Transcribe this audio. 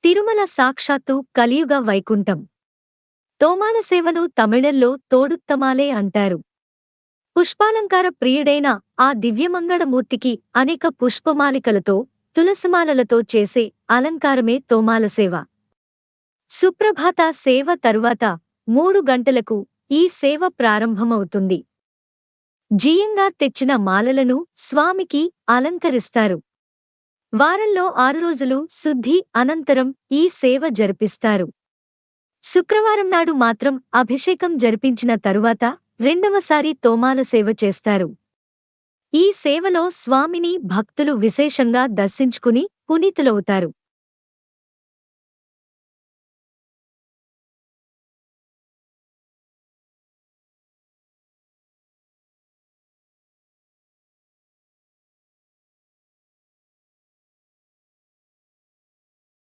తిరుమల సాక్షాత్తు కలియుగ వైకుంఠం. తోమాల సేవను తమిళంలో తోడుత్తమాలే అంటారు. పుష్పాలంకార ప్రియుడైన ఆ దివ్యమంగళమూర్తికి అనేక పుష్పమాలికలతో, తులసిమాలలతో చేసే అలంకారమే తోమాల సేవ. సుప్రభాత సేవ తరువాత 3 గంటలకు ఈ సేవ ప్రారంభమవుతుంది. జీయంగా తెచ్చిన మాలలను స్వామికి అలంకరిస్తారు. వారంలో 6 రోజులు శుద్ధి అనంతరం ఈ సేవ జరిపిస్తారు. శుక్రవారం నాడు మాత్రం అభిషేకం జరిపించిన తరువాత రెండవసారి తోమాల సేవ చేస్తారు. ఈ సేవలో స్వామిని భక్తులు విశేషంగా దర్శించుకుని పునీతులవుతారు.